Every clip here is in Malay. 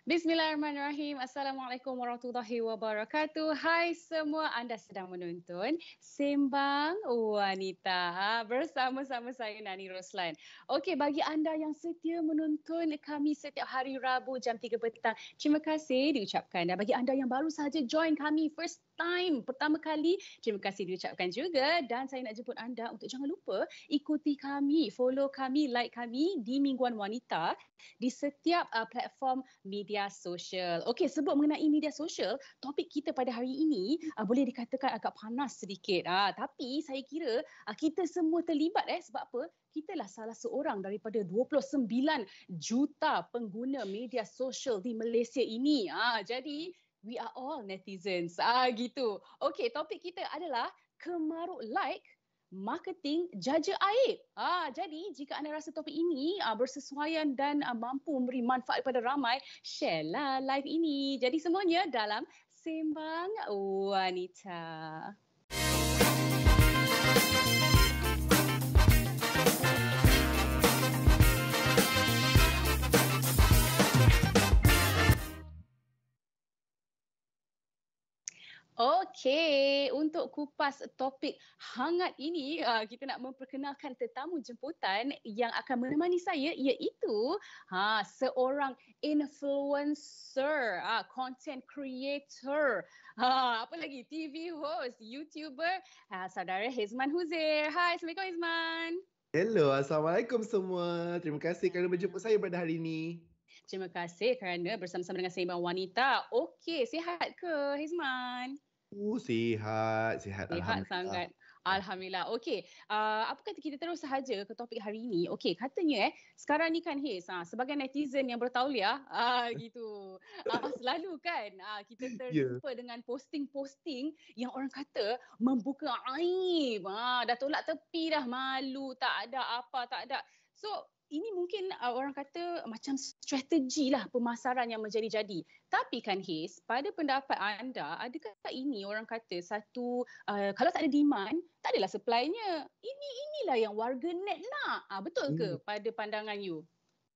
Bismillahirrahmanirrahim. Assalamualaikum warahmatullahi wabarakatuh. Hai semua, anda sedang menonton Sembang Wanita bersama-sama saya Nani Roslan. Okey, bagi anda yang setia menonton kami setiap hari Rabu jam 3 petang, terima kasih diucapkan. Dan bagi anda yang baru sahaja join kami first time, pertama kali, terima kasih diucapkan juga. Dan saya nak jemput anda untuk jangan lupa ikuti kami, follow kami, like kami di Mingguan Wanita di setiap platform media sosial. Okey, sebut mengenai media sosial, topik kita pada hari ini boleh dikatakan agak panas sedikit. Tapi saya kira kita semua terlibat sebab apa? Kitalah salah seorang daripada 29 juta pengguna media sosial di Malaysia ini. Jadi we are all netizens. Gitu. Okey, topik kita adalah kemaruk like marketing jaja aib. Jadi jika anda rasa topik ini bersesuaian dan mampu memberi manfaat kepada ramai, share lah live ini. Jadi semuanya dalam Sembang Wanita. Okey, untuk kupas topik hangat ini, kita nak memperkenalkan tetamu jemputan yang akan menemani saya, iaitu seorang influencer, content creator, apa lagi, TV host, YouTuber, saudara Hizman Huzair. Hai, Assalamualaikum Hizman. Hello, Assalamualaikum semua. Terima kasih kerana berjumpa saya pada hari ini. Terima kasih kerana bersama-sama dengan Sembang Wanita. Okey, sihat ke Hizman? Sihat. Sihat Alhamdulillah. sangat. Alhamdulillah. Okey, apa kata kita terus sahaja ke topik hari ini. Okey, katanya sekarang ni kan Hiz, sebagai netizen yang bertauliah, gitu. Selalu kan kita terjumpa dengan posting-posting yang orang kata membuka aib. Dah tolak tepi dah, malu, tak ada apa, tak ada. So, ini mungkin orang kata macam strategi lah pemasaran yang menjadi-jadi. Tapi kan Hiz, pada pendapat anda, adakah ini orang kata satu, kalau tak ada demand, tak adalah supply-nya. Inilah yang warga net nak. Betul ke pada pandangan you?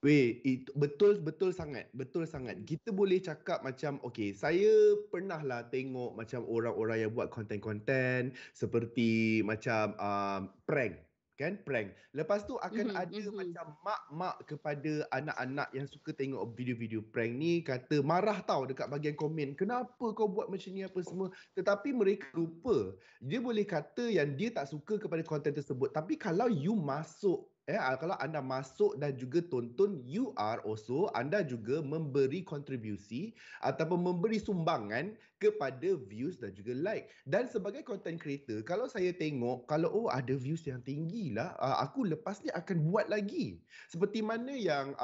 Itu betul sangat. Kita boleh cakap macam, okey, saya pernah lah tengok macam orang-orang yang buat konten-konten seperti macam prank. Kan, prank. Lepas tu akan ada macam mak-mak kepada anak-anak yang suka tengok video-video prank ni, kata marah tau dekat bahagian komen, kenapa kau buat macam ni apa semua. Tetapi mereka lupa, dia boleh kata yang dia tak suka kepada konten tersebut, tapi kalau you masuk, kalau anda masuk dan juga tonton, anda juga memberi kontribusi ataupun memberi sumbangan kepada views dan juga like. Dan sebagai content creator, kalau saya tengok, kalau ada views yang tinggi lah, aku lepas ni akan buat lagi. Seperti mana yang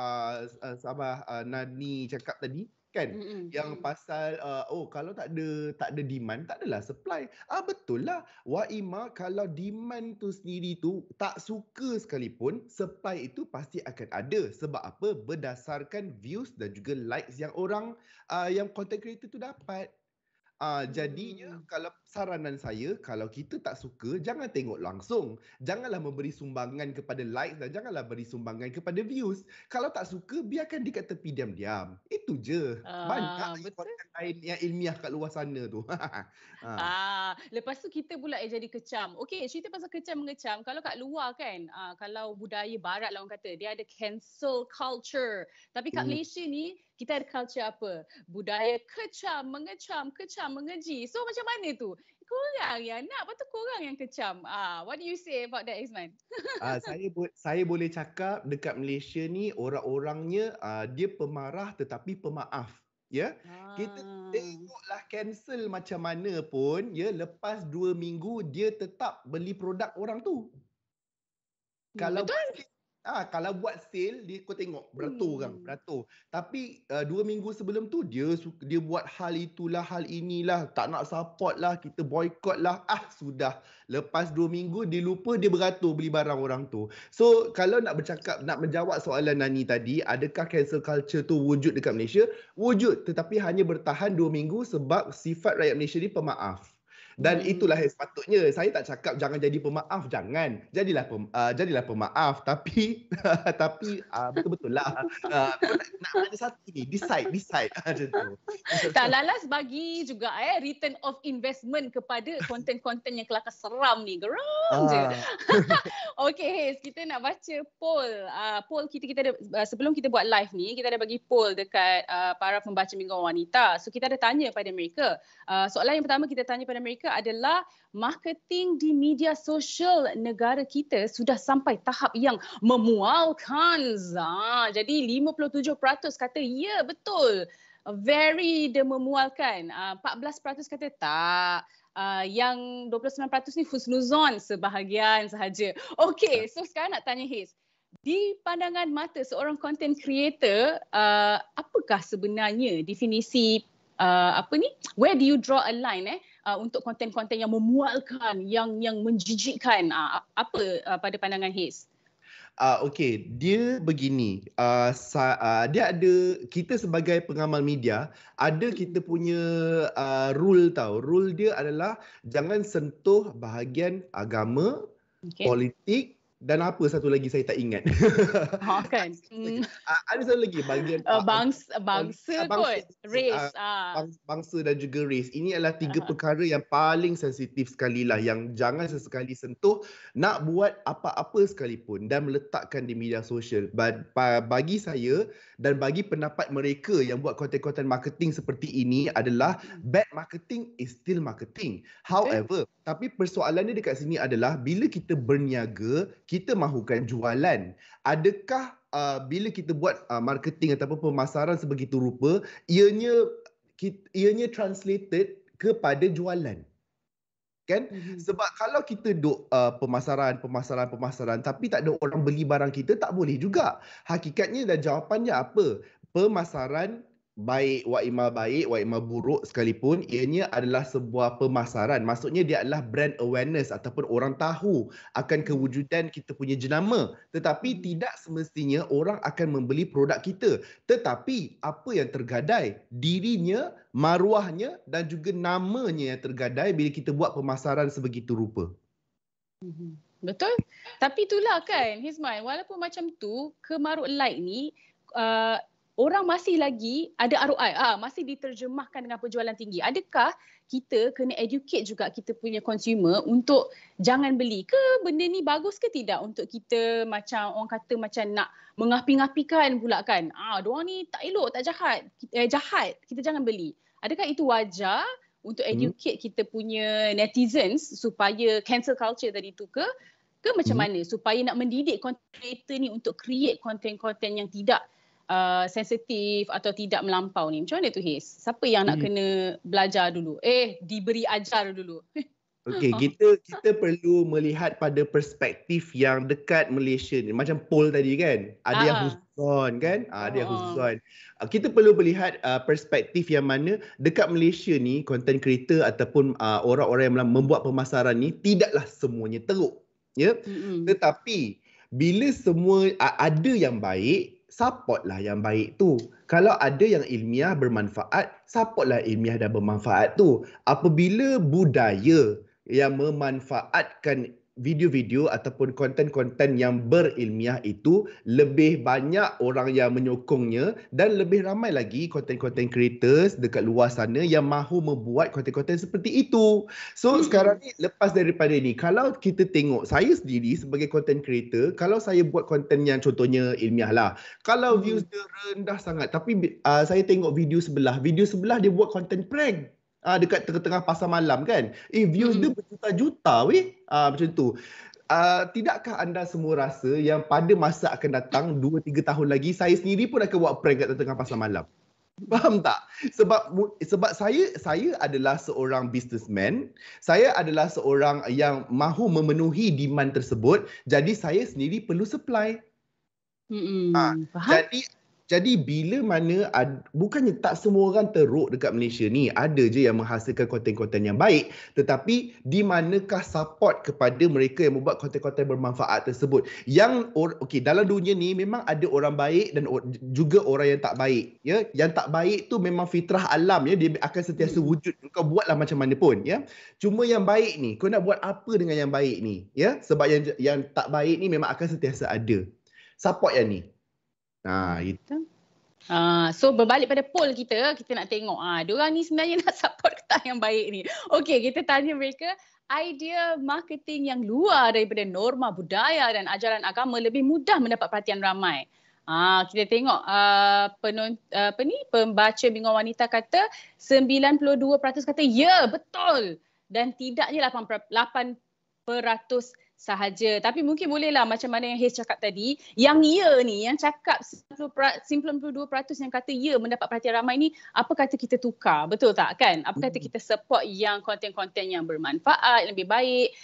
sahabat Nani cakap tadi, kan, yang pasal kalau tak ada demand, tak adalah supply. Betul lah. Waima, kalau demand tu sendiri tu tak suka sekalipun, supply itu pasti akan ada. Sebab apa? Berdasarkan views dan juga likes yang orang yang content creator tu dapat. Jadinya kalau saranan saya, kalau kita tak suka, jangan tengok langsung. Janganlah memberi sumbangan kepada likes dan janganlah beri sumbangan kepada views. Kalau tak suka, biarkan dia kat tepi diam-diam. Itu je. Banyak Betul. konten lain yang ilmiah kat luar sana tu. Lepas tu kita pula yang jadi kecam. Okey, cerita pasal kecam-mengecam. Kalau kat luar kan, kalau budaya barat lah orang kata, dia ada cancel culture. Tapi kat Hmm. Malaysia ni, kita ada culture apa? Budaya kecam, mengeji. So macam mana tu? Korang yang nak, lepas tu korang yang kecam. What do you say about that, Isman? Saya boleh cakap dekat Malaysia ni orang-orangnya dia pemarah tetapi pemaaf. Ya. Kita tengoklah cancel macam mana pun, ya, lepas 2 minggu dia tetap beli produk orang tu. Kalau Betul. kalau buat sale kau tengok beratur. Tapi 2 minggu sebelum tu dia buat hal itulah, hal inilah, tak nak support lah, kita boycott lah. Sudah. Lepas 2 minggu dia lupa, dia beratur beli barang orang tu. So kalau nak menjawab soalan Nani tadi, adakah cancel culture tu wujud dekat Malaysia? Wujud, tetapi hanya bertahan 2 minggu sebab sifat rakyat Malaysia ni pemaaf. Dan itulah yang sepatutnya. Saya tak cakap jangan jadi pemaaf, jangan. Jadilah pemaaf, tapi betul-betul lah. Kau nak mana satu ni, decide macam tu. Tak lalas bagi juga return of investment kepada konten-konten yang kelakar seram ni. Geram je. Okay, Haze, kita nak baca poll. Poll kita ada, sebelum kita buat live ni, kita ada bagi poll dekat para pembaca Mingguan Wanita. So kita ada tanya pada mereka. Soalan yang pertama kita tanya pada mereka adalah, marketing di media sosial negara kita sudah sampai tahap yang memualkan. Jadi 57% kata ya, betul. Very memualkan. 14% kata tak. Yang 29% ni husnuzon, sebahagian sahaja. Okey, so sekarang nak tanya Haze. Di pandangan mata seorang content creator, apakah sebenarnya definisi where do you draw a line untuk konten-konten yang memualkan, yang menjijikkan? Apa pada pandangan Haze? Okey, dia begini. Dia ada, kita sebagai pengamal media, ada kita punya rule tau. Rule dia adalah jangan sentuh bahagian agama, politik dan apa satu lagi saya tak ingat. Kan. Ada satu lagi bahagian bangsa kot, race. Bangsa dan juga race. Ini adalah 3 perkara yang paling sensitif sekali lah, yang jangan sesekali sentuh, nak buat apa-apa sekalipun dan meletakkan di media sosial. Bagi saya dan bagi pendapat mereka yang buat konten-konten marketing seperti ini adalah bad marketing is still marketing. However, tapi persoalannya dekat sini adalah bila kita berniaga, kita mahukan jualan. Adakah bila kita buat marketing ataupun pemasaran sebegitu rupa, ianya translated kepada jualan? Kan? Sebab kalau kita duk pemasaran tapi tak ada orang beli barang kita, tak boleh juga. Hakikatnya dan jawapannya apa? Pemasaran baik wa ima buruk sekalipun, ianya adalah sebuah pemasaran. Maksudnya dia adalah brand awareness ataupun orang tahu akan kewujudan kita punya jenama. Tetapi tidak semestinya orang akan membeli produk kita. Tetapi apa yang tergadai? Dirinya, maruahnya dan juga namanya yang tergadai bila kita buat pemasaran sebegitu rupa. Betul. Tapi itulah kan, Hizman, walaupun macam tu, kemaruk like ni orang masih lagi ada ROI, masih diterjemahkan dengan penjualan tinggi. Adakah kita kena educate juga kita punya consumer untuk jangan beli? Ke benda ni bagus ke tidak untuk kita, macam orang kata macam nak mengapi-ngapikan pula kan? Diorang ni tak elok, tak jahat, kita jangan beli. Adakah itu wajar untuk educate kita punya netizens supaya cancel culture tadi tu ke macam mana? Supaya nak mendidik content creator ni untuk create konten-konten yang tidak sensitif atau tidak melampau ni. Macam mana tu Haze? Siapa yang nak kena belajar dulu? Diberi ajar dulu. Okey, kita perlu melihat pada perspektif yang dekat Malaysia ni. Macam poll tadi kan, ada yang huzon kan? Ada yang huzon. Kita perlu melihat perspektif yang mana dekat Malaysia ni, content creator ataupun orang-orang yang membuat pemasaran ni tidaklah semuanya teruk. Ya. Tetapi bila semua ada yang baik, supportlah yang baik tu. Kalau ada yang ilmiah bermanfaat, supportlah ilmiah dan bermanfaat tu. Apabila budaya yang memanfaatkan video-video ataupun konten-konten yang berilmiah itu, lebih banyak orang yang menyokongnya dan lebih ramai lagi konten-konten creators dekat luar sana yang mahu membuat konten-konten seperti itu. So sekarang ni lepas daripada ni, kalau kita tengok saya sendiri sebagai content creator, kalau saya buat konten yang contohnya ilmiah lah, kalau views dia rendah sangat, tapi saya tengok video sebelah dia buat konten prank. Dekat tengah-tengah pasar malam kan. Views dia berjuta-juta weh. Macam tu. Tidakkah anda semua rasa yang pada masa akan datang 2-3 tahun lagi saya sendiri pun akan buat prank kat tengah pasar malam? Faham tak? Sebab saya adalah seorang businessman. Saya adalah seorang yang mahu memenuhi demand tersebut. Jadi saya sendiri perlu supply. Faham? Jadi bila mana bukannya tak semua orang teruk dekat Malaysia ni, ada je yang menghasilkan konten-konten yang baik, tetapi di manakah support kepada mereka yang membuat konten-konten bermanfaat tersebut? Dalam dunia ni memang ada orang baik dan juga orang yang tak baik, ya. Yang tak baik tu memang fitrah alam, ya, dia akan sentiasa wujud. Kau buatlah macam mana pun, ya. Cuma yang baik ni, kau nak buat apa dengan yang baik ni, ya? Sebab yang tak baik ni memang akan sentiasa ada. Support yang ni. Itu. So berbalik pada poll kita nak tengok diorang ni sebenarnya nak support ke tak yang baik ni. Okey, kita tanya mereka idea marketing yang luar daripada norma budaya dan ajaran agama lebih mudah mendapat perhatian ramai. Kita tengok pembaca Bingung Wanita kata 92% kata ya, betul, dan tidaknya 8% sahaja. Tapi mungkin bolehlah macam mana yang Haze cakap tadi, yang ya ni, yang cakap 92% yang kata ya mendapat perhatian ramai ni, apa kata kita tukar, betul tak kan? Apa kata kita support yang konten-konten yang bermanfaat, lebih baik,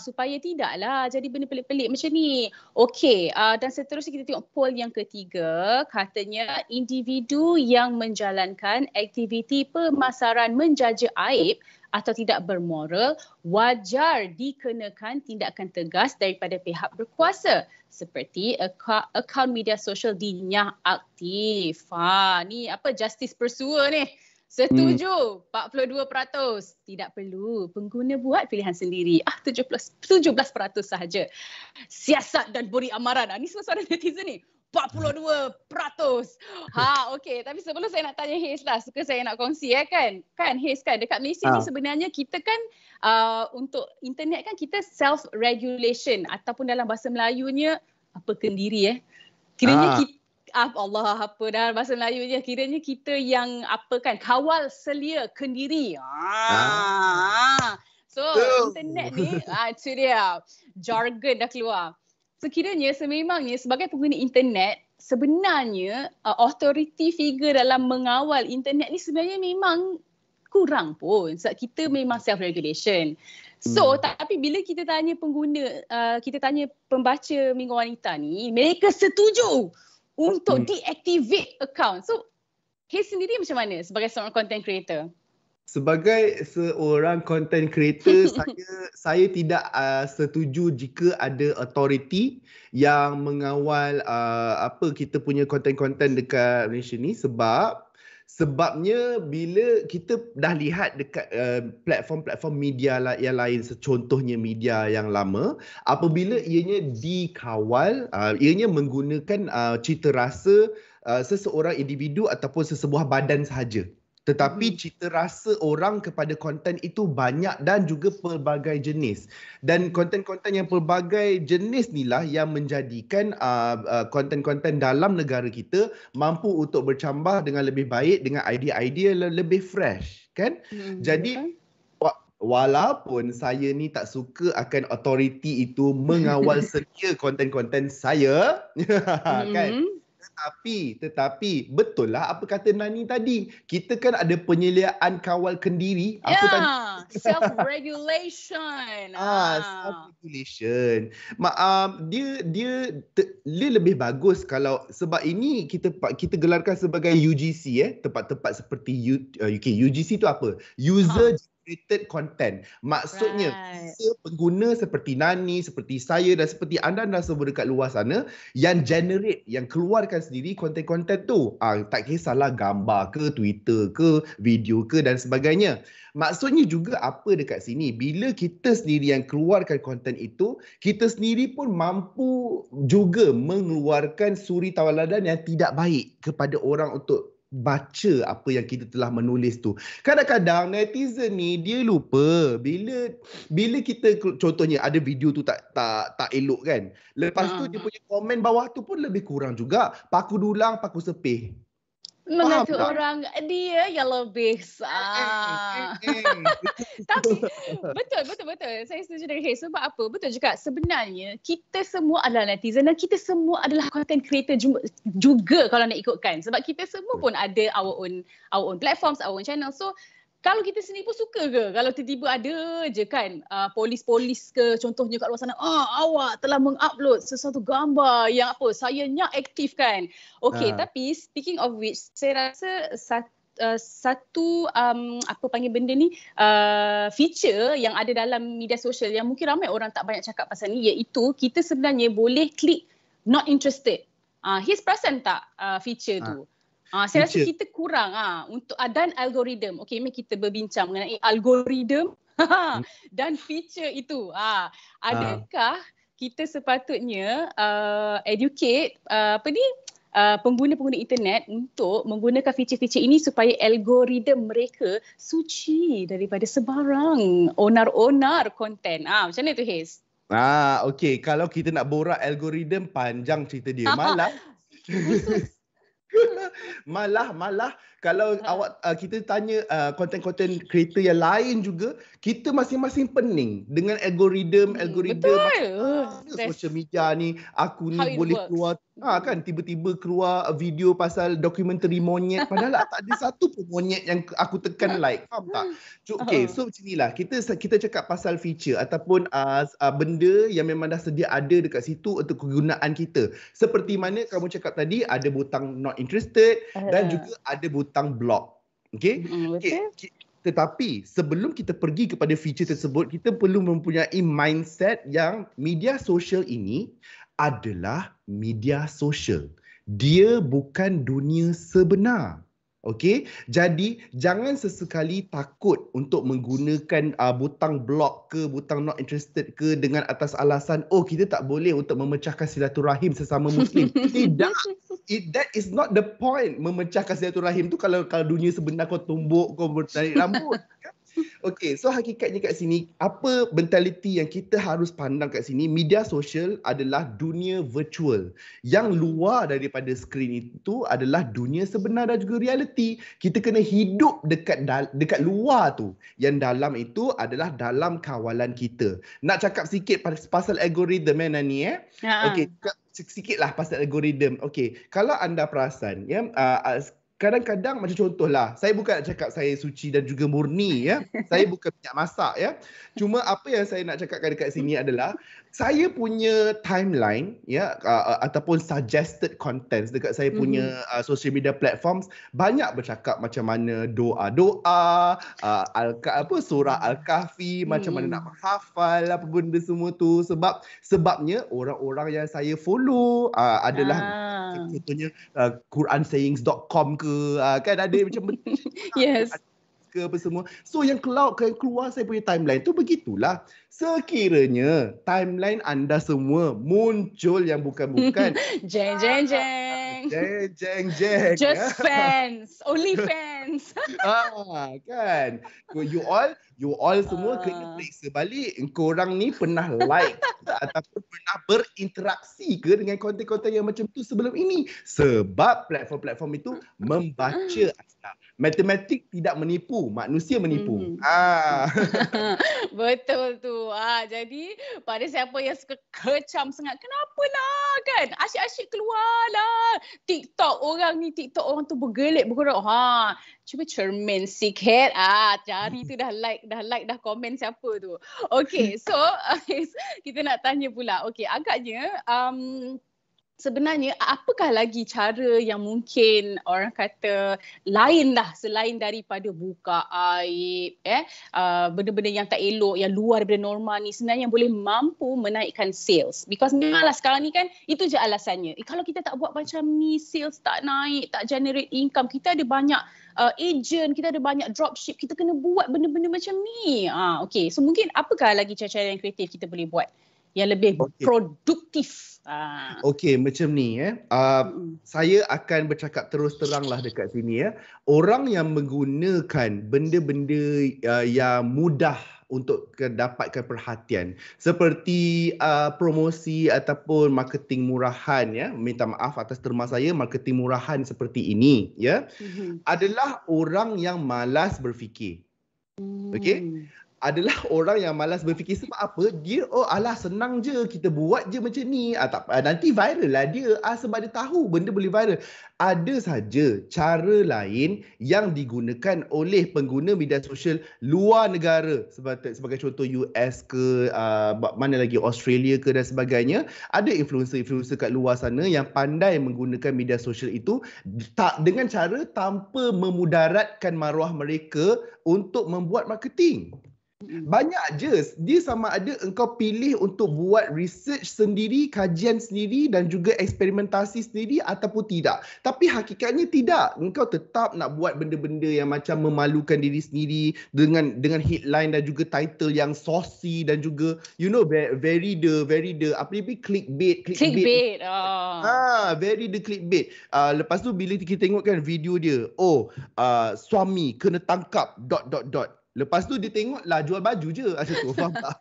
supaya tidaklah jadi benda pelik-pelik macam ni. Okey, dan seterusnya kita tengok poll yang ketiga, katanya individu yang menjalankan aktiviti pemasaran menjaja aib atau tidak bermoral wajar dikenakan tindakan tegas daripada pihak berkuasa seperti akaun media sosial dinyah aktif. Ni apa justice Persua ni? Setuju 42%. Tidak perlu pengguna buat pilihan sendiri. 17% sahaja. Siasat dan beri amaran. Ni semua suara netizen ni. 42%. Okey, tapi sebelum saya nak tanya Haze lah, suka saya nak kongsi kan Haze kan, dekat Malaysia ni sebenarnya kita kan untuk internet kan kita self regulation ataupun dalam bahasa Melayunya apa kendiri kiranya kita dalam bahasa Melayunya kiranya kita yang apa kan kawal selia kendiri. So internet ni itu dia jargon dah keluar. Sekiranya sememangnya sebagai pengguna internet, sebenarnya authority figure dalam mengawal internet ni sebenarnya memang kurang pun. Sebab kita memang self-regulation. So, tapi bila kita tanya pengguna, kita tanya pembaca Minggu Wanita ni, mereka setuju untuk deactivate account. So, Haze sendiri macam mana sebagai seorang content creator? Sebagai seorang content creator, saya tidak setuju jika ada authority yang mengawal kita punya konten-konten dekat Malaysia ni, sebabnya bila kita dah lihat dekat platform-platform media yang lain, contohnya media yang lama, apabila ianya dikawal, ianya menggunakan cita rasa seseorang individu ataupun sesebuah badan sahaja. Tetapi cita rasa orang kepada konten itu banyak dan juga pelbagai jenis. Dan konten-konten yang pelbagai jenis inilah yang menjadikan konten-konten dalam negara kita mampu untuk bercambah dengan lebih baik, dengan idea-idea lebih fresh, kan? Jadi walaupun saya ni tak suka akan authority itu mengawal setia konten-konten saya, kan? Tetapi betul lah apa kata Nani tadi. Kita kan ada penyeliaan kawal kendiri. Apa tadi? Self-regulation. Self-regulation. Dia lebih bagus kalau, sebab ini kita gelarkan sebagai UGC, tempat-tempat seperti UGC tu apa? User generated content. Maksudnya Right. pengguna seperti Nani, seperti saya dan seperti anda semua dekat luar sana yang generate, yang keluarkan sendiri konten-konten tu. Tak kisahlah gambar ke, Twitter ke, video ke dan sebagainya. Maksudnya juga apa dekat sini, bila kita sendiri yang keluarkan konten itu, kita sendiri pun mampu juga mengeluarkan suri tauladan yang tidak baik kepada orang untuk baca apa yang kita telah menulis tu. Kadang-kadang netizen ni dia lupa bila kita contohnya ada video tu tak elok kan. Lepas tu dia punya komen bawah tu pun lebih kurang juga. Paku dulang, paku sepih. Faham Mengata tak? orang dia yang lebih sah. Tapi betul. Saya setuju dengan Haze. Sebab apa? Betul juga. Sebenarnya kita semua adalah netizen dan kita semua adalah content creator juga kalau nak ikutkan. Sebab kita semua pun ada our own platforms, our own channel. So kalau kita sendiri pun suka ke kalau tiba-tiba ada je kan polis-polis ke contohnya kat luar sana, awak telah mengupload sesuatu gambar yang apa sayanya aktif kan. Okey, tapi speaking of which, saya rasa satu apa panggil benda ni feature yang ada dalam media sosial yang mungkin ramai orang tak banyak cakap pasal ni, iaitu kita sebenarnya boleh klik not interested. His perasan tak feature tu? Saya rasa kita kurang untuk dan algoritma. Okey, mari kita berbincang mengenai algoritma dan feature itu. Adakah kita sepatutnya educate pengguna-pengguna internet untuk menggunakan feature-feature ini supaya algoritma mereka suci daripada sebarang onar-onar konten. Macam mana tu, Haze? Okey, kalau kita nak borak algoritma panjang cerita dia. Malah kalau awak kita tanya konten-konten creator yang lain juga, kita masing-masing pening dengan algoritma social media ni. Aku ni boleh keluar kan tiba-tiba keluar video pasal dokumentari monyet padahal tak ada satu pun monyet yang aku tekan like. Faham tak? Okey, so macam inilah kita cakap pasal feature ataupun benda yang memang dah sedia ada dekat situ untuk kegunaan kita. Seperti mana kamu cakap tadi, ada butang not interested dan juga ada butang block. Okey? Tetapi sebelum kita pergi kepada feature tersebut, kita perlu mempunyai mindset yang media sosial ini adalah media sosial. Dia bukan dunia sebenar. Okey, jadi jangan sesekali takut untuk menggunakan butang block ke butang not interested ke dengan atas alasan kita tak boleh untuk memecahkan silaturahim sesama Muslim. Tidak. That is not the point. Memecahkan silaturahim tu kalau dunia sebenar kau tumbuk, kau bertarik rambut. Okey, so hakikatnya kat sini, apa mentaliti yang kita harus pandang kat sini, media sosial adalah dunia virtual. Yang luar daripada skrin itu adalah dunia sebenar dan juga realiti. Kita kena hidup dekat luar tu. Yang dalam itu adalah dalam kawalan kita. Nak cakap sikit pasal algoritma Nani Okey, sikitlah pasal algoritma. Okey, kalau anda perasan kadang-kadang macam contohlah, saya bukan nak cakap saya suci dan juga murni saya bukan minyak masak cuma apa yang saya nak cakapkan dekat sini adalah saya punya timeline ataupun suggested contents dekat saya punya social media platforms banyak bercakap macam mana doa-doa, surah Al-Kahfi, macam mana nak menghafal apa benda semua tu, sebabnya orang-orang yang saya follow adalah contohnya QuranSayings.com ke kan ada macam yes ke apa semua. So yang keluar saya punya timeline tu begitulah. Sekiranya timeline anda semua muncul yang bukan-bukan jeng just fans, only fans. Kan. You all semua kena periksa balik. Korang ni pernah like ataupun pernah berinteraksi ke dengan konten-konten yang macam tu sebelum ini? Sebab platform-platform itu membaca anda. Matematik tidak menipu, manusia menipu. Betul tu. Jadi pada siapa yang suka kecam sangat, kenapa lah kan? Asyik-asyik keluar lah. TikTok orang tu bergelik bergerak. Cuba cermin sikit. Cari tu dah like, dah komen siapa tu. Okay, so kita nak tanya pula. Okay, agaknya sebenarnya apakah lagi cara yang mungkin orang kata lain lah selain daripada buka aib, benda-benda yang tak elok, yang luar daripada normal ni sebenarnya yang boleh mampu menaikkan sales. Because memanglah sekarang ni kan itu je alasannya. Kalau kita tak buat macam ni, sales tak naik, tak generate income, kita ada banyak agent, kita ada banyak dropship, kita kena buat benda-benda macam ni. Okay, so mungkin apakah lagi cara-cara yang kreatif kita boleh buat yang lebih produktif? Okey, macam ni saya akan bercakap terus teranglah dekat sini Orang yang menggunakan benda-benda yang mudah untuk dapatkan perhatian seperti promosi ataupun marketing murahan minta maaf atas terma saya, marketing murahan seperti ini adalah orang yang malas berfikir. Okey? Adalah orang yang malas berfikir. Sebab apa? Dia alah senang je, kita buat je macam ni, nanti viral lah dia, sebab dia tahu benda boleh viral. Ada saja cara lain yang digunakan oleh pengguna media sosial luar negara, sebagai contoh US ke, mana lagi, Australia ke dan sebagainya. Ada influencer-influencer kat luar sana yang pandai menggunakan media sosial itu dengan cara tanpa memudaratkan maruah mereka untuk membuat marketing. Banyak je. Dia sama ada engkau pilih untuk buat research sendiri, kajian sendiri dan juga eksperimentasi sendiri ataupun tidak. Tapi hakikatnya tidak. Engkau tetap nak buat benda-benda yang macam memalukan diri sendiri dengan headline dan juga title yang saucy dan juga very the apa ni, clickbait. Very the clickbait. Lepas tu bila kita tengok kan video dia, suami kena tangkap ... Lepas tu dia tengok lah jual baju je macam tu. Faham tak?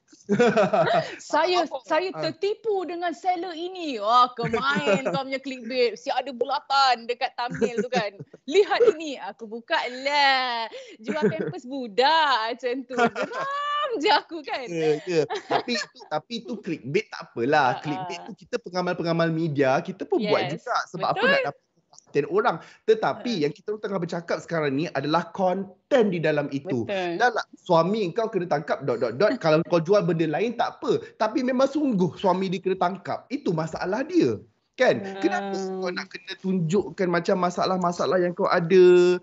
Saya tertipu dengan seller ini. Kemain kau punya clickbait. Si ada bulatan dekat thumbnail tu kan. Lihat ini. Aku buka lah. Jual pampers budak macam tu. Geram je aku kan. Tapi itu clickbait tak apalah. Clickbait tu kita pengamal-pengamal media, kita pun buat juga. Sebab apa nak dapat perhatian orang. Tetapi yang kita tengah bercakap sekarang ni adalah konten di dalam itu. Dalam suami kau kena tangkap ... Kalau kau jual benda lain tak apa. Tapi memang sungguh suami dia kena tangkap. Itu masalah dia. Kan? Kenapa kau nak kena tunjukkan macam masalah-masalah yang kau ada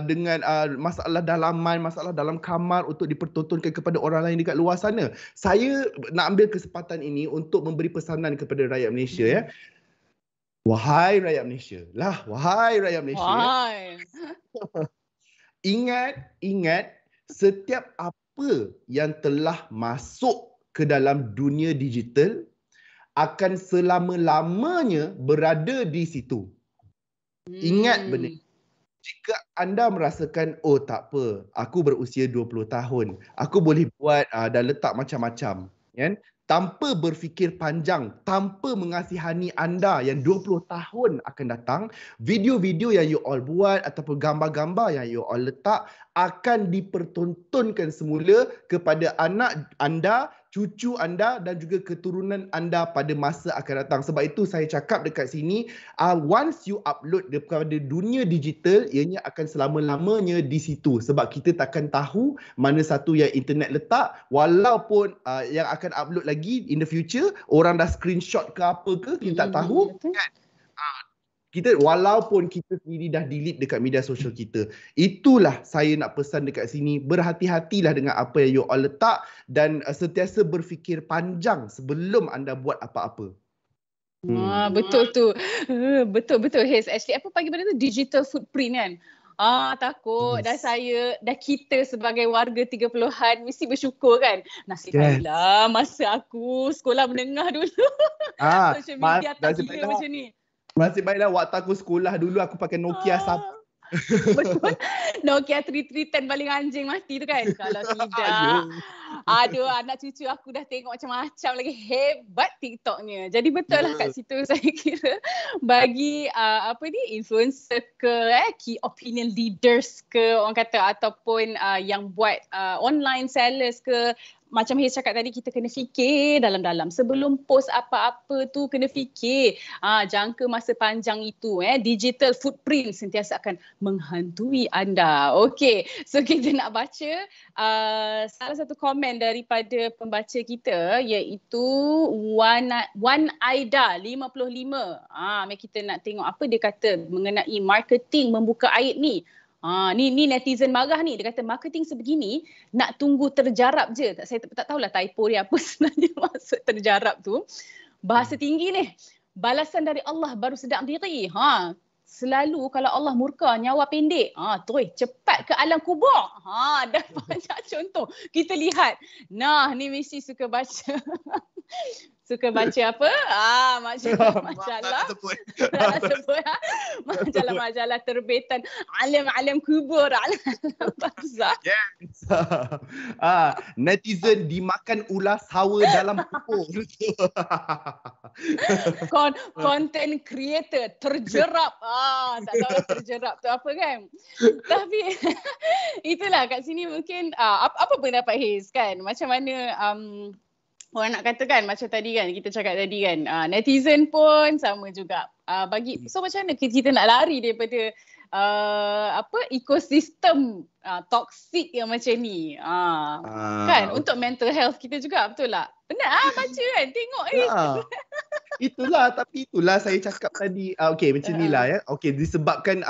dengan masalah dalaman, masalah dalam kamar untuk dipertontonkan kepada orang lain dekat luar sana. Saya nak ambil kesempatan ini untuk memberi pesanan kepada rakyat Malaysia Wahai rakyat Malaysia. Wahai rakyat Malaysia. Ingat setiap apa yang telah masuk ke dalam dunia digital akan selama-lamanya berada di situ. Ingat benda. Jika anda merasakan, tak apa, aku berusia 20 tahun, aku boleh buat dan letak macam-macam, kan? Tanpa berfikir panjang, tanpa mengasihani anda yang 20 tahun akan datang, video-video yang you all buat ataupun gambar-gambar yang you all letak akan dipertontonkan semula kepada anak anda, cucu anda dan juga keturunan anda pada masa akan datang. Sebab itu saya cakap dekat sini, once you upload kepada dunia digital, ianya akan selama-lamanya di situ. Sebab kita takkan tahu mana satu yang internet letak, walaupun yang akan upload lagi in the future, orang dah screenshot ke apa ke, kita tak tahu. Kan? Kita walaupun kita sendiri dah delete dekat media sosial kita. Itulah saya nak pesan dekat sini, berhati-hatilah dengan apa yang you all letak dan sentiasa berfikir panjang sebelum anda buat apa-apa. Betul tu. Betul-betul Haze. Actually apa panggil benda tu, digital footprint kan. Takut dah kita sebagai warga 30-an mesti bersyukur kan. Nasib baiklah masa aku sekolah menengah dulu. Social media tak gila macam ni. Nasib baiklah waktu aku sekolah dulu aku pakai Nokia Betul. Nokia 3310 paling anjing mati tu kan. Kalau tidak, aduh anak cucu aku dah tengok macam-macam lagi, hebat TikToknya. Jadi betul lah kat situ saya kira bagi influencer ke key opinion leaders ke orang kata ataupun yang buat online sellers ke, macam Haze cakap tadi, kita kena fikir dalam-dalam. Sebelum post apa-apa tu kena fikir. Jangka masa panjang itu, digital footprint sentiasa akan menghantui anda. Okey, so kita nak baca salah satu komen daripada pembaca kita, iaitu Wan Aida 55. Mari kita nak tengok apa dia kata mengenai marketing membuka aib ni. Ni netizen marah ni. Dia kata marketing sebegini nak tunggu terjarap je. Saya tak tahulah typo dia apa sebenarnya maksud terjarap tu. Bahasa tinggi ni. Balasan dari Allah baru sedap diri. Selalu kalau Allah murka, nyawa pendek. Terus cepat ke alam kubur. Dah banyak contoh. Kita lihat. Nah, ni mesti suka baca. Suka baca apa? Majalah. Majalah terbitan alim-alim kubur, alim barzah. Yes. Netizen dimakan ulas hawa dalam kubur. Content creator terjerap. Tak tahu terjerap tu apa kan. Tapi itulah kat sini mungkin apa pendapat Haze kan? Macam mana orang nak kata kan, macam tadi kan kita cakap tadi kan, netizen pun sama juga. So macam mana kita nak lari daripada ekosistem toksik yang macam ni, kan, untuk mental health kita juga, betul tak? Benar baca kan, tengok Tapi itulah saya cakap tadi. Okey, macam inilah ya. Okey, disebabkan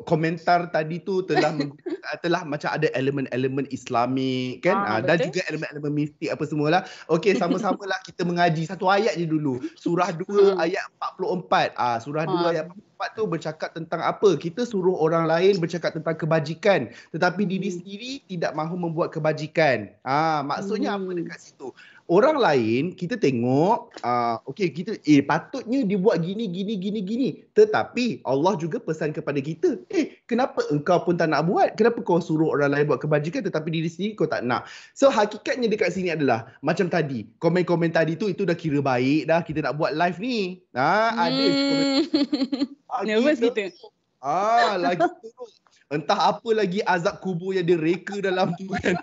komentar tadi tu telah macam ada elemen-elemen Islamik kan, dan juga elemen-elemen mistik apa semualah. Okey, sama-samalah kita mengaji satu ayat je dulu. Surah 2 ayat 44. Surah 2 ayat 44 tu bercakap tentang apa? Kita suruh orang lain bercakap tentang kebajikan, tetapi diri sendiri tidak mahu membuat kebajikan. Maksudnya apa dekat situ? Orang lain kita tengok, okey, kita patutnya dia buat gini, tetapi Allah juga pesan kepada kita, kenapa engkau pun tak nak buat? Kenapa kau suruh orang lain buat kebajikan tetapi diri sendiri kau tak nak? So hakikatnya dekat sini adalah macam tadi, komen-komen tadi tu, itu dah kira baik dah kita nak buat live ni. Ada komen nervous kita. Lagi teruk. Entah apa lagi azab kubur yang dia reka dalam tu kan.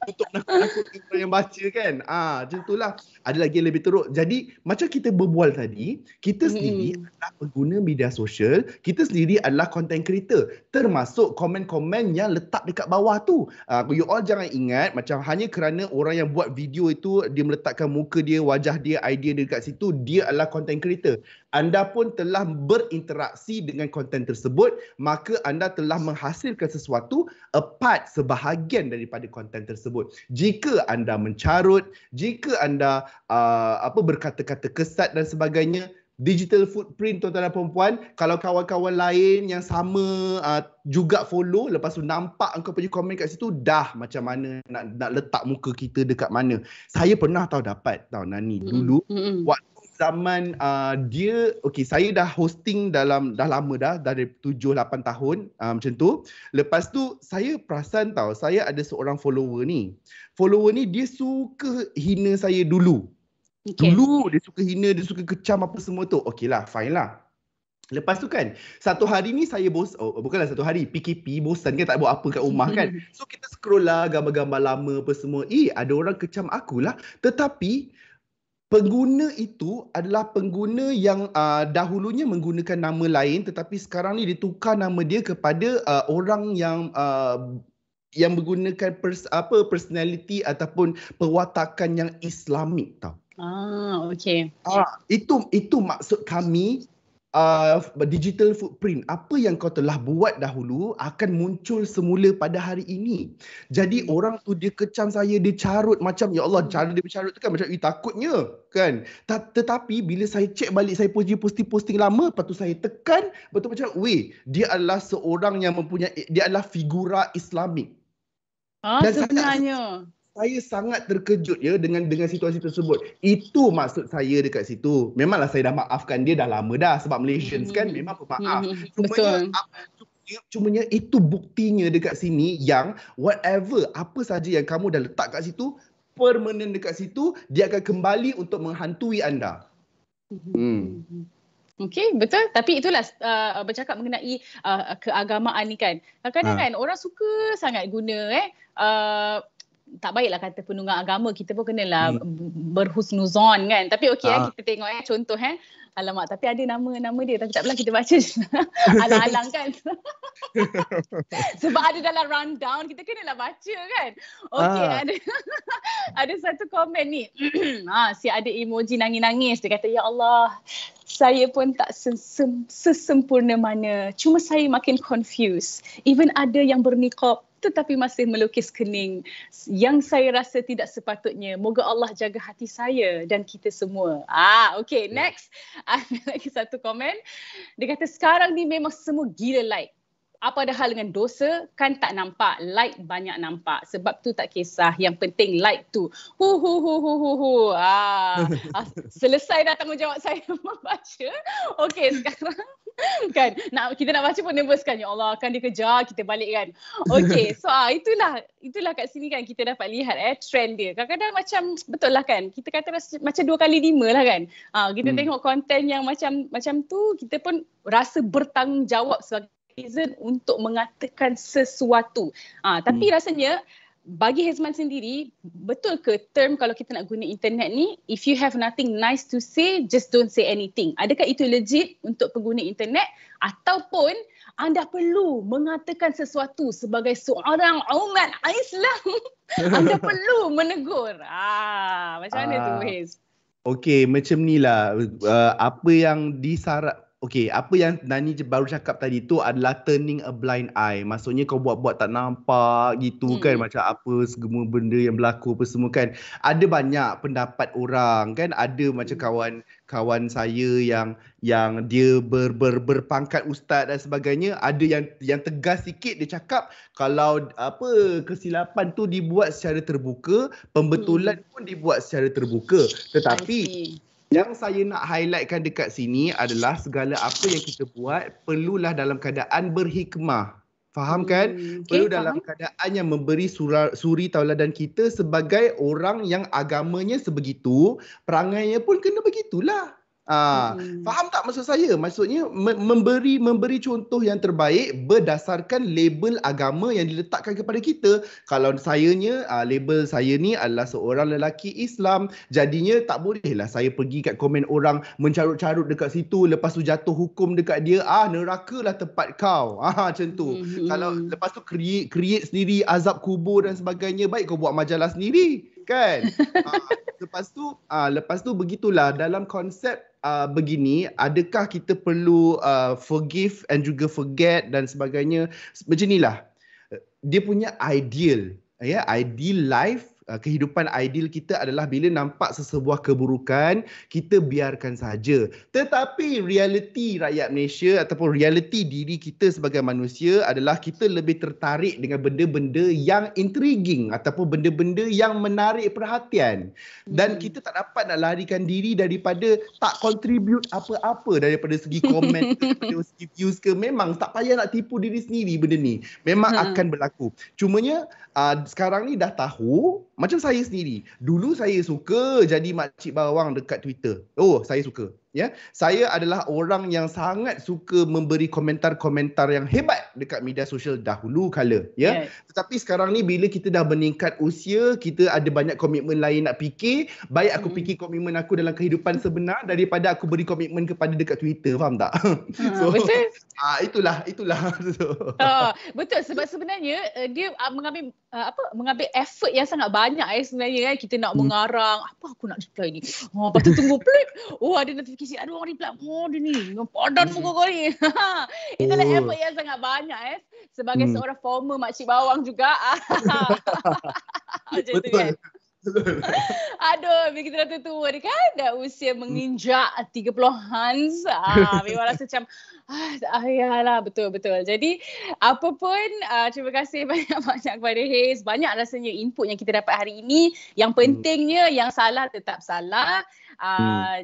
Untuk nakut-nakut orang yang baca kan. Macam itulah. Ada lagi yang lebih teruk. Jadi macam kita berbual tadi, kita sendiri adalah pengguna media sosial, kita sendiri adalah content creator. Termasuk komen-komen yang letak dekat bawah tu. You all jangan ingat macam hanya kerana orang yang buat video itu dia meletakkan muka dia, wajah dia, idea dia dekat situ, dia adalah content creator. Anda pun telah berinteraksi dengan konten tersebut, maka anda telah menghasilkan sesuatu sebahagian daripada konten tersebut. Jika anda mencarut, jika anda berkata-kata kesat dan sebagainya, digital footprint tuan-tuan dan puan-puan, kalau kawan-kawan lain yang sama juga follow, lepas tu nampak engkau punya komen kat situ, dah macam mana nak letak muka kita dekat mana. Saya pernah dapat Nani dulu waktu zaman dia, okey, saya dah hosting dah lama dah, dari 7-8 tahun macam tu. Lepas tu saya perasan saya ada seorang follower ni dia suka hina saya dulu. Dulu dia suka hina, dia suka kecam apa semua tu. Okey lah, fine lah. Lepas tu kan, satu hari ni saya bukanlah satu hari, PKP, bosan kan tak buat apa kat rumah kan. So kita scroll lah gambar-gambar lama apa semua. Ada orang kecam akulah. Tetapi pengguna itu adalah pengguna yang dahulunya menggunakan nama lain, tetapi sekarang ni ditukar nama dia kepada orang yang menggunakan personality ataupun perwatakan yang Islamik tau. Okey. Itu maksud kami. Digital footprint, apa yang kau telah buat dahulu akan muncul semula pada hari ini. Jadi orang tu dia kecam saya, dia carut macam, ya Allah, cara dia bercarut tu kan macam takutnya kan. Tetapi bila saya cek balik, saya posting lama, lepas tu saya tekan, betul macam dia adalah seorang yang dia adalah figura Islamik. Dan sebenarnya saya sangat terkejut dengan situasi tersebut. Itu maksud saya dekat situ. Memanglah saya dah maafkan dia dah lama dah, sebab Malaysians kan memang pemaaf. Cumanya itu buktinya dekat sini yang whatever, apa saja yang kamu dah letak kat situ, permanent dekat situ, dia akan kembali untuk menghantui anda. Okey, betul. Tapi itulah bercakap mengenai keagamaan ni kan. Kadang-kadang kan orang suka sangat guna tak baiklah kata penunggang agama, kita pun kenalah berhusnuzon kan. Tapi okey kita tengok contoh alamak, tapi ada nama dia, tapi tak apalah kita baca alang-alang kan. Sebab ada dalam rundown, kita kenalah baca kan. Okey, ada satu komen ni. Si ada emoji nangis-nangis, dia kata, ya Allah, saya pun tak sesempurna mana, cuma saya makin confused. Even ada yang berniqab tetapi masih melukis kening yang saya rasa tidak sepatutnya. Moga Allah jaga hati saya dan kita semua. Okay, next. Ada lagi satu komen. Dia kata sekarang ni memang semua gila like. Apa ada hal dengan dosa? Kan tak nampak. Like banyak nampak. Sebab tu tak kisah. Yang penting like tu. Selesai dah tanggungjawab saya membaca. Okey, sekarang kan kita nak baca pun nervous kan. Ya Allah, kan dia kejar kita balik kan. Okey, so itulah kat sini kan kita dapat lihat trend dia. Kadang-kadang macam betul lah kan. Kita kata macam 2 kali 5 lah kan. Kita tengok konten yang macam tu, kita pun rasa bertanggungjawab sebagai netizen untuk mengatakan sesuatu. Tapi rasanya bagi Hizman sendiri, betul ke term kalau kita nak guna internet ni, if you have nothing nice to say, just don't say anything? Adakah itu legit untuk pengguna internet ataupun anda perlu mengatakan sesuatu sebagai seorang umat Islam? Anda perlu menegur. Macam mana tu, Hiz? Okey, macam ni lah. Apa yang apa yang Nani baru cakap tadi tu adalah turning a blind eye. Maksudnya kau buat-buat tak nampak gitu kan, macam apa semua benda yang berlaku apa semua kan. Ada banyak pendapat orang kan, ada macam kawan saya yang dia berpangkat ustaz dan sebagainya, ada yang tegas sikit, dia cakap kalau kesilapan tu dibuat secara terbuka, pembetulan pun dibuat secara terbuka. Tetapi yang saya nak highlightkan dekat sini adalah segala apa yang kita buat perlulah dalam keadaan berhikmah. Faham kan? Perlu dalam keadaan yang memberi suri tauladan kita sebagai orang yang agamanya sebegitu, perangainya pun kena begitulah. Faham tak maksud saya? Maksudnya memberi contoh yang terbaik berdasarkan label agama yang diletakkan kepada kita. Kalau label saya ni adalah seorang lelaki Islam, jadinya tak bolehlah saya pergi kat komen orang mencarut-carut dekat situ, lepas tu jatuh hukum dekat dia, nerakalah tempat kau. Macam tu. Kalau lepas tu create sendiri azab kubur dan sebagainya, baik kau buat majalah sendiri kan. Lepas tu begitulah dalam konsep begini, adakah kita perlu forgive and juga forget dan sebagainya. Macam inilah dia punya ideal life. Kehidupan ideal kita adalah bila nampak sesebuah keburukan, kita biarkan saja. Tetapi realiti rakyat Malaysia ataupun realiti diri kita sebagai manusia adalah kita lebih tertarik dengan benda-benda yang intriguing ataupun benda-benda yang menarik perhatian. Dan kita tak dapat nak larikan diri daripada tak contribute apa-apa daripada segi komen, daripada segi views ke. Memang tak payah nak tipu diri sendiri benda ni. Memang akan berlaku. Cumanya sekarang ni dah tahu. Macam saya sendiri, dulu saya suka jadi makcik bawang dekat Twitter. Saya suka. Saya adalah orang yang sangat suka memberi komentar-komentar yang hebat dekat media sosial dahulu kala. Tetapi sekarang ni bila kita dah meningkat usia, kita ada banyak komitmen lain nak fikir. Baik aku fikir komitmen aku dalam kehidupan sebenar daripada aku beri komitmen kepada dekat Twitter. Faham tak? Betul. Itulah. Betul, sebab sebenarnya dia mengambil effort yang sangat banyak sebenarnya kan. Kita nak mengarang, apa aku nak reply ni? Lepas tu tunggu play. Ada notifikasi, ada orang reply. Dia ni, padan muka kau ni. Itulah effort yang sangat banyak sebagai seorang former makcik bawang juga. Macam tu kan. Aduh, bila kita dah tua ni kan, dah usia menginjak 30-an. Memang rasa macam yalah, betul-betul. Jadi apa pun, terima kasih banyak-banyak kepada Hiz. Banyak rasanya input yang kita dapat hari ini. Yang pentingnya yang salah tetap salah.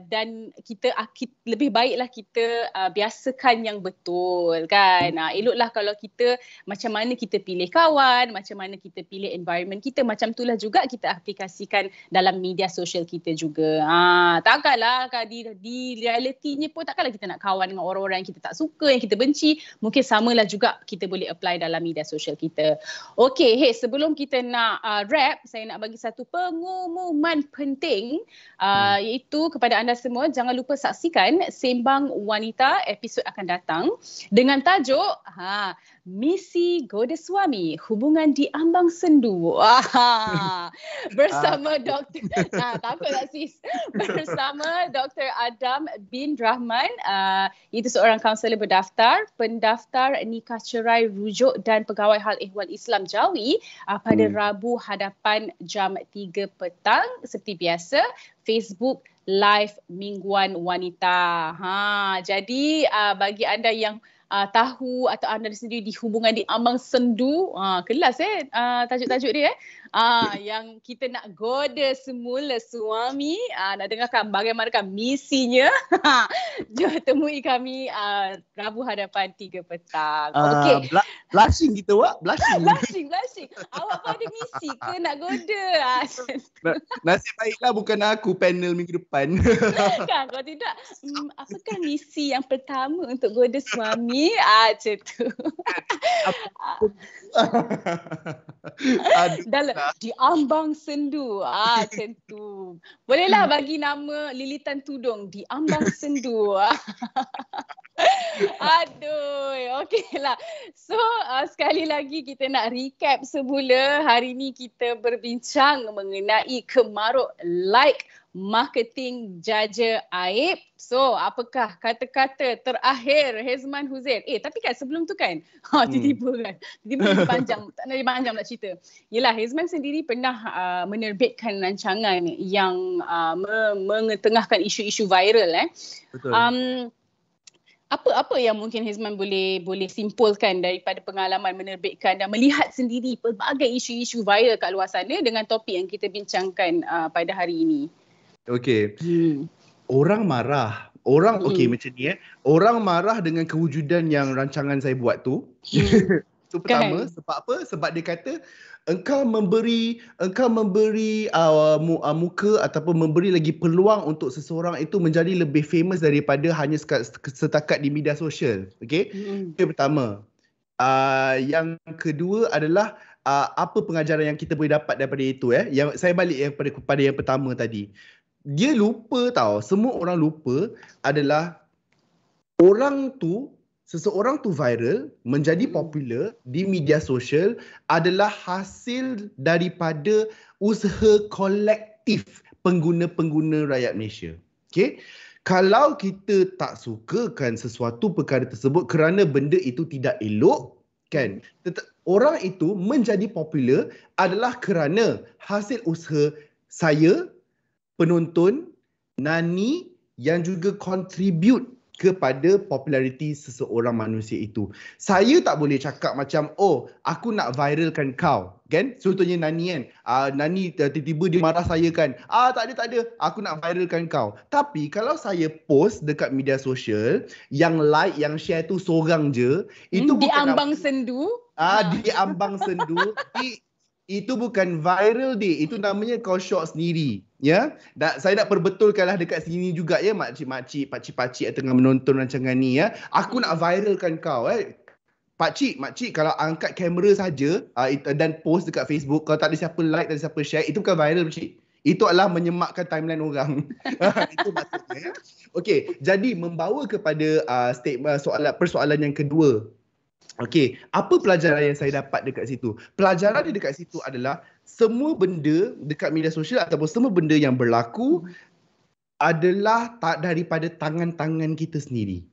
Dan kita lebih baiklah kita biasakan yang betul kan. Eloklah kalau kita macam mana kita pilih kawan, macam mana kita pilih environment kita, macam itulah juga kita aplikasikan dalam media sosial kita juga. Takkanlah di realitinya pun takkanlah kita nak kawan dengan orang-orang yang kita tak suka, yang kita benci. Mungkin samalah juga kita boleh apply dalam media sosial kita. Okey, sebelum kita nak wrap, saya nak bagi satu pengumuman penting, iaitu kepada anda semua, jangan lupa saksikan Sembang Wanita episod akan datang dengan tajuk Misi Goda Suami, Hubungan di Ambang Sendu. Bersama Dr. takutlah sis. Bersama Dr. Adam bin Rahman, itu seorang kaunselor berdaftar, pendaftar nikah cerai, rujuk dan pegawai hal ehwal Islam Jawi pada Rabu hadapan jam 3 petang seperti biasa, Facebook Live Mingguan Wanita. Jadi bagi anda yang tahu atau anda sendiri di hubungan di ambang sendu, kelas tajuk-tajuk dia yang kita nak goda semula suami, nak dengarkan bagaimanakah misinya. Jom temui kami Rabu hadapan 3 petang. Okey. Blushing kita blushing. Blushing. Awak pun ada misi ke nak goda? Nasib baiklah bukan aku panel minggu depan. Kan, kalau tidak, apakah misi yang pertama untuk goda suami? Macam tu. Dalam di ambang sendu. Macam tu. Bolehlah bagi nama lilitan tudung di ambang sendu. Aduh, okeylah. So, sekali lagi kita nak recap semula. Hari ni kita berbincang mengenai kemaruk like marketing jaja aib. So, apakah kata-kata terakhir Hezman Huzair? Tapi kan sebelum tu kan, tiba-tiba kan, tiba-tiba panjang, tak nak panjang nak cerita. Yelah, Hezman sendiri pernah menerbitkan rancangan yang mengetengahkan isu-isu viral. Betul. Apa yang mungkin Hezman boleh simpulkan daripada pengalaman menerbitkan dan melihat sendiri pelbagai isu-isu viral kat luar sana dengan topik yang kita bincangkan pada hari ini? Okey. Orang marah. Okey macam ni Orang marah dengan kewujudan yang rancangan saya buat tu. Itu pertama, sebab apa? Sebab dia kata engkau memberi muka ataupun memberi lagi peluang untuk seseorang itu menjadi lebih famous daripada hanya setakat di media sosial. Okey? Itu pertama. Yang kedua adalah apa pengajaran yang kita boleh dapat daripada itu Yang saya balik pada yang pertama tadi. Dia lupa semua orang lupa adalah seseorang tu viral, menjadi popular di media sosial adalah hasil daripada usaha kolektif pengguna-pengguna rakyat Malaysia. Okey? Kalau kita tak sukakan sesuatu perkara tersebut kerana benda itu tidak elok, kan? Orang itu menjadi popular adalah kerana hasil usaha saya, penonton, Nani yang juga contribute kepada populariti seseorang manusia itu. Saya tak boleh cakap macam, aku nak viralkan kau. Kan? Contohnya Nani kan. Nani tiba-tiba dia marah saya kan. Tak ada. Aku nak viralkan kau. Tapi kalau saya post dekat media sosial, yang like, yang share tu seorang je. Itu di ambang sendu. Di ambang sendu. Itu bukan viral dia. Itu namanya kau short sendiri. Ya. Saya nak perbetulkanlah dekat sini juga makcik-makcik, pakcik-pakcik yang tengah menonton rancangan ni Aku nak viralkan kau Pakcik, makcik kalau angkat kamera saja dan post dekat Facebook, kalau tak ada siapa like, tak ada siapa share, itu bukan viral pakcik. Itu adalah menyemakkan timeline orang. Itu maksudnya. Okey, jadi membawa kepada persoalan yang kedua. Okey, apa pelajaran yang saya dapat dekat situ? Pelajaran dia dekat situ adalah semua benda dekat media sosial ataupun semua benda yang berlaku adalah tak daripada tangan-tangan kita sendiri.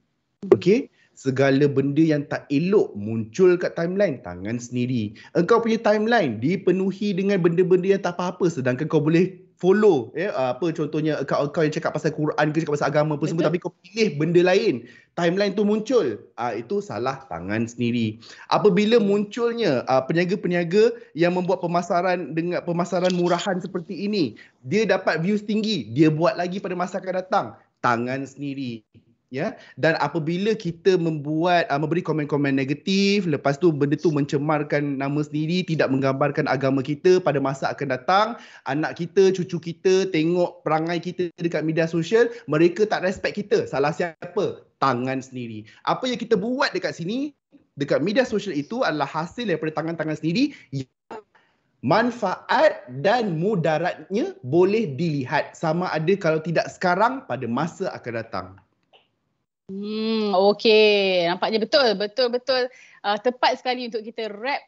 Okey? Segala benda yang tak elok muncul kat timeline, tangan sendiri. Engkau punya timeline dipenuhi dengan benda-benda yang tak apa-apa sedangkan kau boleh follow apa contohnya akaun-akaun yang cakap pasal Quran ke, cakap pasal agama apa semua, Betul. tapi kau pilih benda lain, timeline tu muncul, itu salah tangan sendiri. Apabila munculnya peniaga-peniaga yang membuat pemasaran dengan pemasaran murahan seperti ini, dia dapat views tinggi, dia buat lagi pada masa akan datang, tangan sendiri. Ya, dan apabila kita memberi komen-komen negatif, lepas tu benda tu mencemarkan nama sendiri, tidak menggambarkan agama kita, pada masa akan datang anak kita, cucu kita tengok perangai kita dekat media sosial, mereka tak respect kita. Salah siapa? Tangan sendiri. Apa yang kita buat dekat sini, dekat media sosial itu adalah hasil daripada tangan-tangan sendiri. Manfaat dan mudaratnya boleh dilihat, sama ada kalau tidak sekarang, pada masa akan datang. Okey, nampaknya betul. Tepat sekali untuk kita wrap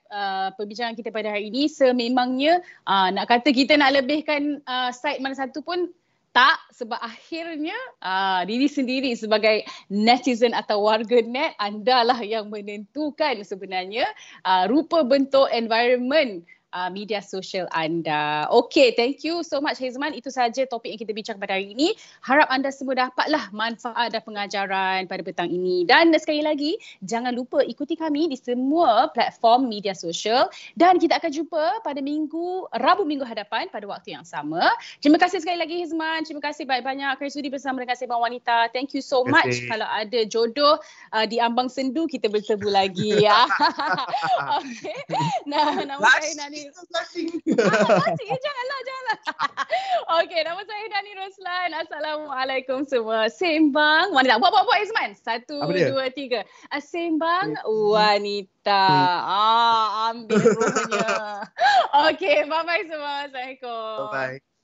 perbincangan kita pada hari ini. Sememangnya nak kata kita nak lebihkan side mana satu pun tak, sebab akhirnya diri sendiri sebagai netizen atau warga net, anda lah yang menentukan sebenarnya rupa bentuk environment media sosial anda. Okey, thank you so much Hizman. Itu sahaja topik yang kita bincang pada hari ini. Harap anda semua dapatlah manfaat dan pengajaran pada petang ini. Dan sekali lagi, jangan lupa ikuti kami di semua platform media sosial. Dan kita akan jumpa pada Rabu minggu hadapan pada waktu yang sama. Terima kasih sekali lagi Hizman. Terima kasih banyak-banyak kerana sudi bersama dengan Sembang Wanita. Thank you so much. Kalau ada jodoh di ambang sendu, kita bertemu lagi. Okay. Nama saya Nani. Janganlah. Okey, nama saya Nani Roslan. Assalamualaikum semua. Sembang Wanita. Buat Izman. 1, 2, 3. Sembang Wanita. Ambil rohnya. Okey, bye-bye semua. Assalamualaikum. Bye-bye.